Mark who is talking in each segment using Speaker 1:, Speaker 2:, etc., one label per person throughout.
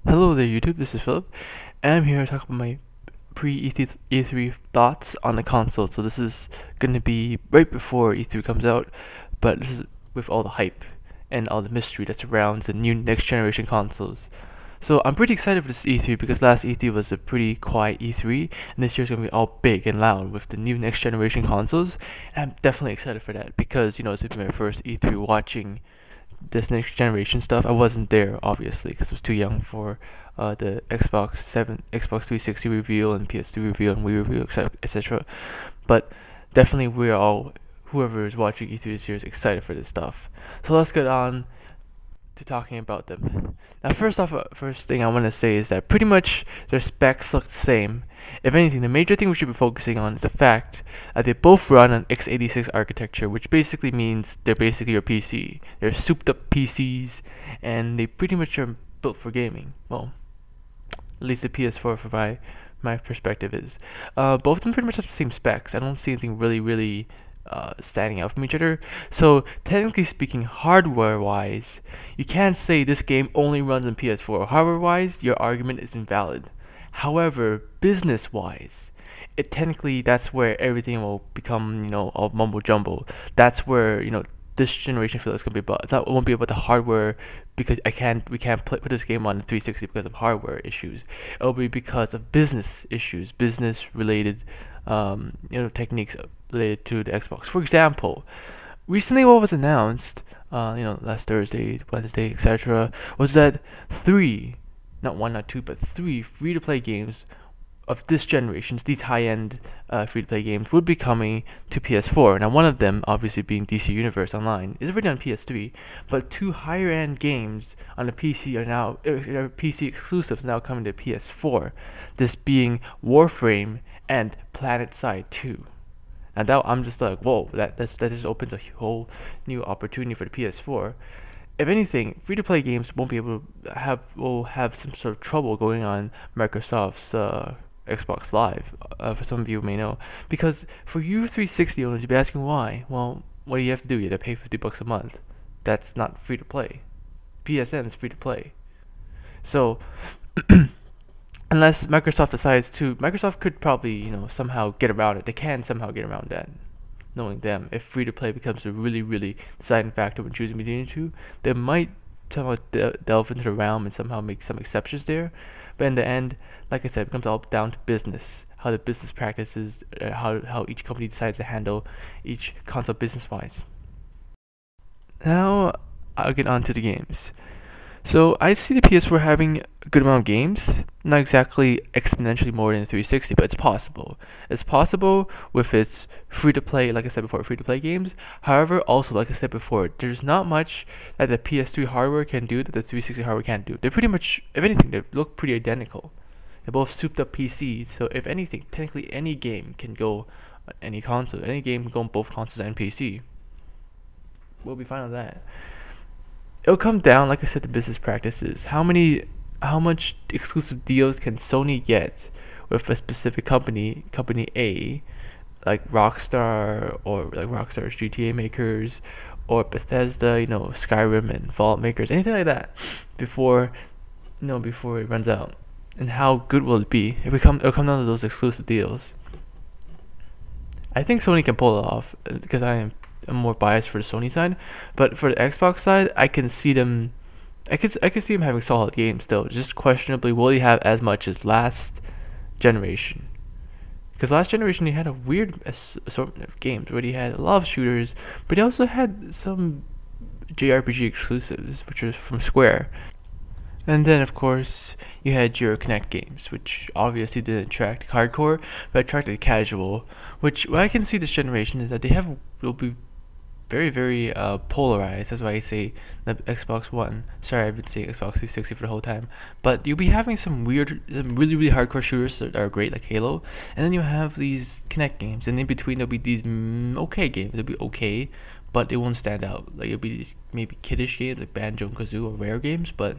Speaker 1: Hello there YouTube, this is Philip, and I'm here to talk about my pre-E3 thoughts on the console. So this is going to be right before E3 comes out, but this is with all the hype and all the mystery that surrounds the new next generation consoles. So I'm pretty excited for this E3 because last E3 was a pretty quiet E3, and this year's going to be all big and loud with the new next generation consoles, and I'm definitely excited for that because, it's going to be my first E3 watching this next generation stuff. I wasn't there obviously because I was too young for the Xbox 360 reveal and PS3 reveal and Wii reveal, etc. But definitely we're all, whoever is watching E3 this year is excited for this stuff. So let's get on to talking about them. Now, first thing I want to say is that pretty much their specs look the same. If anything, the major thing we should be focusing on is the fact that they both run on x86 architecture, which basically means they're basically your PC. They're souped up PCs, and they pretty much are built for gaming. Well, at least the PS4 for my perspective is. Both of them pretty much have the same specs. I don't see anything really standing out from each other. So technically speaking, hardware-wise, you can't say this game only runs on PS4. Hardware-wise, your argument is invalid. However, business-wise, that's where everything will become, all mumbo jumbo. That's where, this generation feel it's gonna be about. It won't be about the hardware because we can't put this game on the 360 because of hardware issues. It'll be because of business issues, business related, techniques related to the Xbox. For example, recently what was announced, last Thursday, Wednesday, etc., was that not one, not two, but three free-to-play games of this generation, these high-end free-to-play games, would be coming to PS4. Now, one of them, obviously being DC Universe Online, is already on PS3, but two higher-end games on the PC are now PC exclusives now coming to PS4. This being Warframe and PlanetSide 2. And that I'm just like, whoa, that just opens a whole new opportunity for the PS4. If anything, free-to-play games will have some sort of trouble going on Microsoft's Xbox Live, for some of you may know, because for you 360 owners, you'll be asking why. Well, what do you have to do? You have to pay $50 a month. That's not free to play. PSN is free to play. So unless Microsoft could probably somehow get around it. They can somehow get around that. Knowing them, if free to play becomes a really deciding factor when choosing between the two, they might somehow delve into the realm and somehow make some exceptions there. But in the end, like I said, it comes all down to business, how the business practices, how each company decides to handle each console business-wise. Now, I'll get on to the games. So I see the PS4 having a good amount of games, not exactly exponentially more than 360, but it's possible. It's possible with its free-to-play, like I said before, free-to-play games. However, also, like I said before, there's not much that the PS3 hardware can do that the 360 hardware can't do. They're pretty much, if anything, they look pretty identical. They're both souped-up PCs, so if anything, technically any game can go on any console. Any game can go on both consoles and PC. We'll be fine with that. It'll come down, like I said, to business practices. How much exclusive deals can Sony get with a specific company A, like Rockstar or like Rockstar's GTA makers, or Bethesda, Skyrim and Fallout makers, anything like that, before it runs out. And how good will it be? It'll come down to those exclusive deals. I think Sony can pull it off because I'm more biased for the Sony side, but for the Xbox side, I can see them. I could see them having solid games still. Just questionably, will he have as much as last generation? Because last generation he had a weird assortment of games where he had a lot of shooters, but he also had some JRPG exclusives, which was from Square. And then, of course, you had your Kinect games, which obviously didn't attract hardcore, but attracted casual. Which, what I can see this generation is that will be very polarized. That's why I say the Xbox One. Sorry, I've been saying Xbox 360 for the whole time. But you'll be having some really hardcore shooters that are great, like Halo, and then you have these Kinect games, and in between there'll be these okay games. They'll be okay, but they won't stand out. Like it'll be these maybe kiddish games like Banjo and Kazoo or Rare games, but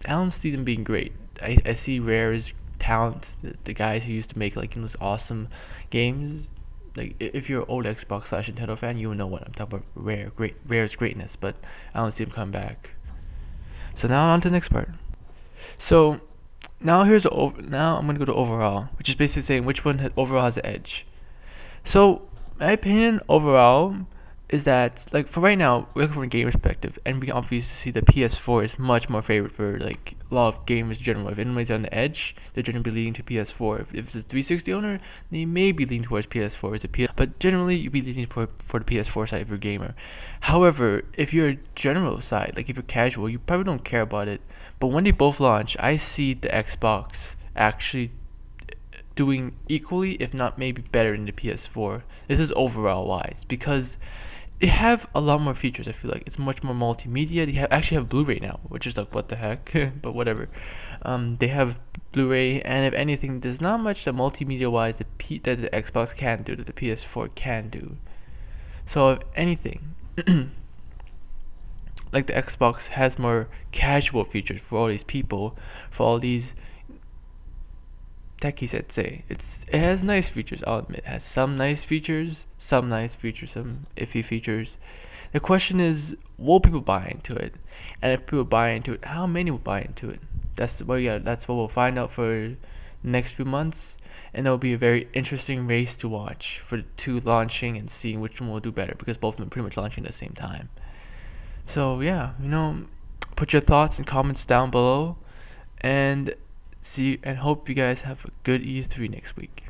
Speaker 1: I don't see them being great. I see Rare's talent, the guys who used to make those awesome games. Like if you're an old Xbox / Nintendo fan, you will know what I'm talking about. Rare's greatness, but I don't see them come back. So now on to the next part. So now I'm gonna go to overall, which is basically saying which one overall has the edge. So my opinion overall is that, like, for right now, we're looking from a game perspective, and we can obviously see the PS4 is much more favored for like a lot of gamers in general. If anybody's on the edge, they're generally be leaning to PS4. If it's a 360 owner, they may be leaning towards PS4 as a PS, but generally you'd be leaning for the PS4 side if you're a gamer. However, if you're a general side, like if you're casual, you probably don't care about it. But when they both launch, I see the Xbox actually doing equally, if not maybe better, than the PS4. This is overall wise because they have a lot more features. I feel like it's much more multimedia. They actually have Blu-ray now, which is like, what the heck, but whatever. They have Blu-ray, and if anything, there's not much that multimedia wise that the Xbox can do that the PS4 can do. So if anything, like the Xbox has more casual features for all these people, for all these techies, I'd say. It has nice features, I'll admit. It has some nice features, some iffy features. The question is, will people buy into it? And if people buy into it, how many will buy into it? That's what we'll find out for the next few months, and it'll be a very interesting race to watch for the two launching and seeing which one will do better, because both of them are pretty much launching at the same time. So yeah, put your thoughts and comments down below, and hope you guys have a good E3 next week.